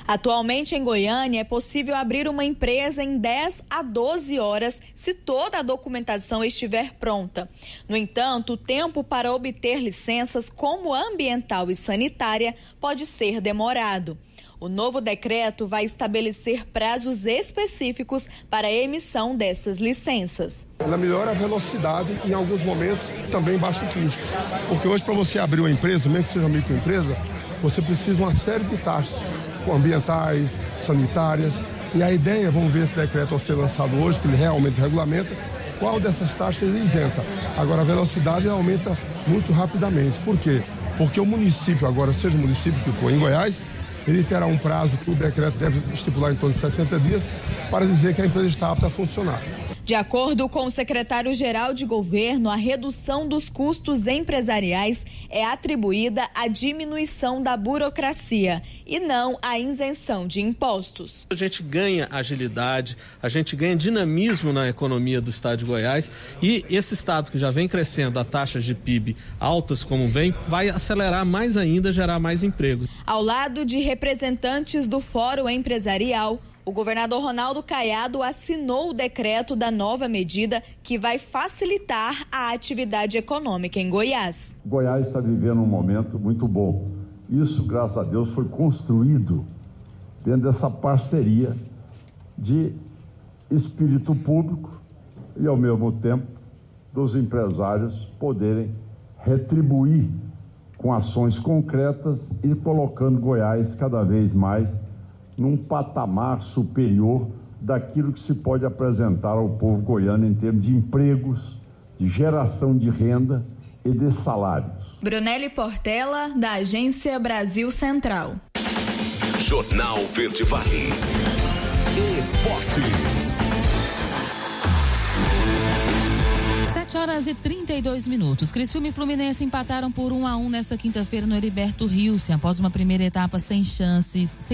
Atualmente, em Goiânia, é possível abrir uma empresa em 10 a 12 horas se toda a documentação estiver pronta. No entanto, o tempo para obter licenças como ambiental e sanitária pode ser demorado. O novo decreto vai estabelecer prazos específicos para a emissão dessas licenças. Ela melhora a velocidade e, em alguns momentos, também baixa o custo. Porque hoje, para você abrir uma empresa, mesmo que seja uma microempresa, você precisa de uma série de taxas ambientais, sanitárias. E a ideia, vamos ver esse decreto ao ser lançado hoje, que ele realmente regulamenta qual dessas taxas ele isenta. Agora, a velocidade aumenta muito rapidamente. Por quê? Porque o município, agora, seja o município que for em Goiás, ele terá um prazo que o decreto deve estipular em torno de 60 dias para dizer que a empresa está apta a funcionar. De acordo com o secretário-geral de governo, a redução dos custos empresariais é atribuída à diminuição da burocracia e não à isenção de impostos. A gente ganha agilidade, a gente ganha dinamismo na economia do estado de Goiás e esse estado que já vem crescendo a taxas de PIB altas como vem, vai acelerar mais ainda, gerar mais empregos. Ao lado de representantes do Fórum Empresarial, o governador Ronaldo Caiado assinou o decreto da nova medida que vai facilitar a atividade econômica em Goiás. Goiás está vivendo um momento muito bom. Isso, graças a Deus, foi construído dentro dessa parceria de espírito público e, ao mesmo tempo, dos empresários poderem retribuir com ações concretas e colocando Goiás cada vez mais num patamar superior daquilo que se pode apresentar ao povo goiano em termos de empregos, de geração de renda e de salários. Brunelli Portela, da Agência Brasil Central. Jornal Verde Vale. Esportes. 7h32. Criciúma e Fluminense empataram por 1-1 nessa quinta-feira no Heriberto Rilse. Após uma primeira etapa sem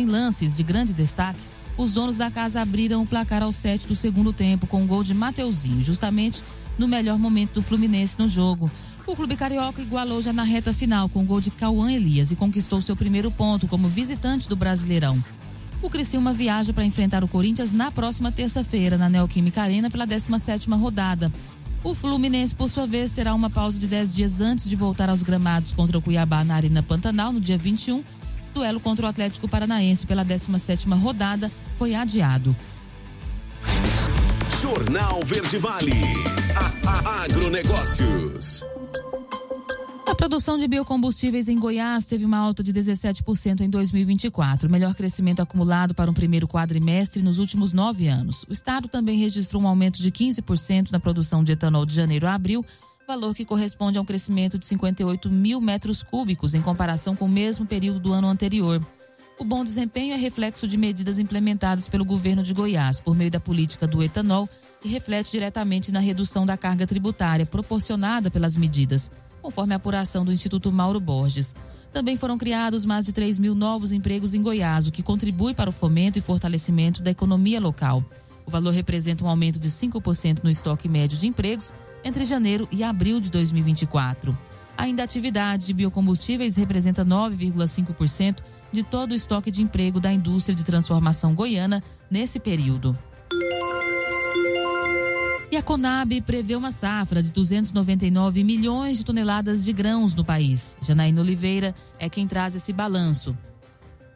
lances de grande destaque, os donos da casa abriram o placar aos 7 do segundo tempo com um gol de Mateuzinho, justamente no melhor momento do Fluminense no jogo. O clube carioca igualou já na reta final com o gol de Cauã Elias e conquistou seu primeiro ponto como visitante do Brasileirão. O Criciúma viaja para enfrentar o Corinthians na próxima terça-feira na Neoquímica Arena pela 17ª rodada. O Fluminense, por sua vez, terá uma pausa de 10 dias antes de voltar aos gramados contra o Cuiabá na Arena Pantanal no dia 21. Duelo contra o Atlético Paranaense pela 17ª rodada foi adiado. Jornal Verde Vale. Agronegócios. A produção de biocombustíveis em Goiás teve uma alta de 17% em 2024, o melhor crescimento acumulado para um primeiro quadrimestre nos últimos 9 anos. O estado também registrou um aumento de 15% na produção de etanol de janeiro a abril, valor que corresponde a um crescimento de 58 mil metros cúbicos em comparação com o mesmo período do ano anterior. O bom desempenho é reflexo de medidas implementadas pelo governo de Goiás por meio da política do etanol e reflete diretamente na redução da carga tributária proporcionada pelas medidas, conforme a apuração do Instituto Mauro Borges. Também foram criados mais de 3 mil novos empregos em Goiás, o que contribui para o fomento e fortalecimento da economia local. O valor representa um aumento de 5% no estoque médio de empregos entre janeiro e abril de 2024. Ainda a atividade de biocombustíveis representa 9,5% de todo o estoque de emprego da indústria de transformação goiana nesse período. E a Conab prevê uma safra de 299 milhões de toneladas de grãos no país. Janaína Oliveira é quem traz esse balanço.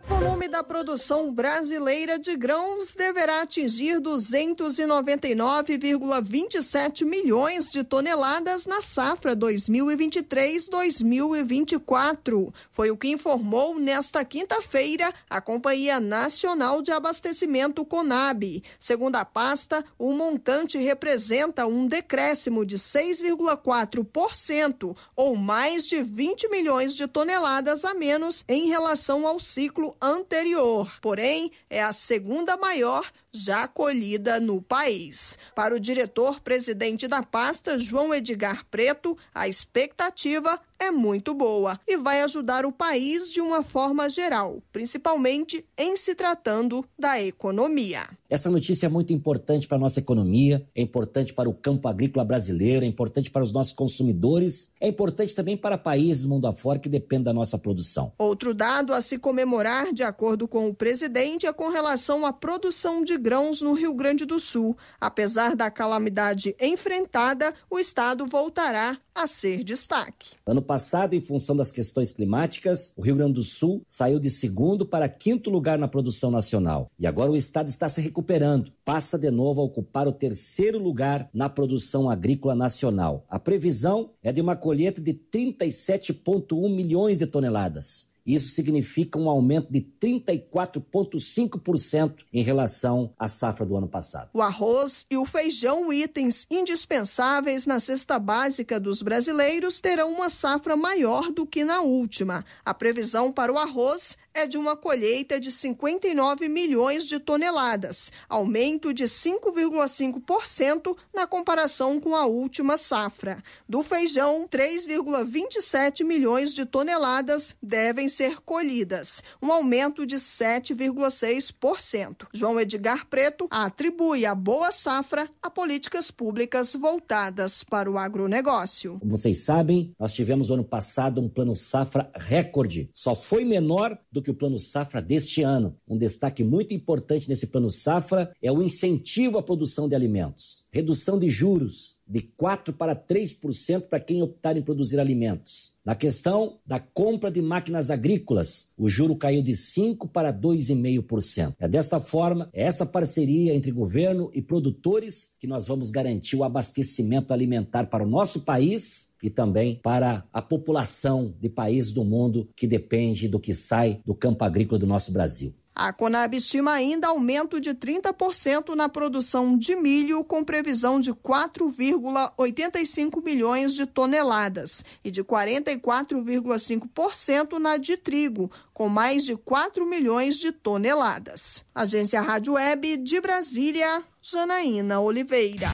O volume da produção brasileira de grãos deverá atingir 299,27 milhões de toneladas na safra 2023-2024. Foi o que informou nesta quinta-feira a Companhia Nacional de Abastecimento Conab. Segundo a pasta, o montante representa um decréscimo de 6,4% ou mais de 20 milhões de toneladas a menos em relação ao ciclo anterior. Porém, é a segunda maior já colhida no país. Para o diretor-presidente da pasta, João Edgar Preto, a expectativa é muito boa e vai ajudar o país de uma forma geral, principalmente em se tratando da economia. Essa notícia é muito importante para a nossa economia, é importante para o campo agrícola brasileiro, é importante para os nossos consumidores, é importante também para países mundo afora que dependem da nossa produção. Outro dado a se comemorar, de acordo com o presidente, é com relação à produção de grãos no Rio Grande do Sul. Apesar da calamidade enfrentada, o estado voltará a ser destaque. Ano passado, em função das questões climáticas, o Rio Grande do Sul saiu de 2º para 5º lugar na produção nacional. E agora o estado está se recuperando. Passa de novo a ocupar o 3º lugar na produção agrícola nacional. A previsão é de uma colheita de 37,1 milhões de toneladas. Isso significa um aumento de 34,5% em relação à safra do ano passado. O arroz e o feijão, itens indispensáveis na cesta básica dos brasileiros, terão uma safra maior do que na última. A previsão para o arroz é de uma colheita de 59 milhões de toneladas, aumento de 5,5% na comparação com a última safra. Do feijão, 3,27 milhões de toneladas devem ser colhidas, um aumento de 7,6%. João Edgar Preto atribui a boa safra a políticas públicas voltadas para o agronegócio. Como vocês sabem, nós tivemos ano passado um plano safra recorde. Só foi menor do que o plano safra deste ano. Um destaque muito importante nesse plano safra é o incentivo à produção de alimentos. Redução de juros de 4% para 3% para quem optar em produzir alimentos. Na questão da compra de máquinas agrícolas, o juro caiu de 5% para 2,5%. É desta forma, é essa parceria entre governo e produtores que nós vamos garantir o abastecimento alimentar para o nosso país e também para a população de países do mundo que depende do que sai do campo agrícola do nosso Brasil. A Conab estima ainda aumento de 30% na produção de milho, com previsão de 4,85 milhões de toneladas e de 44,5% na de trigo, com mais de 4 milhões de toneladas. Agência Rádio Web de Brasília, Janaína Oliveira.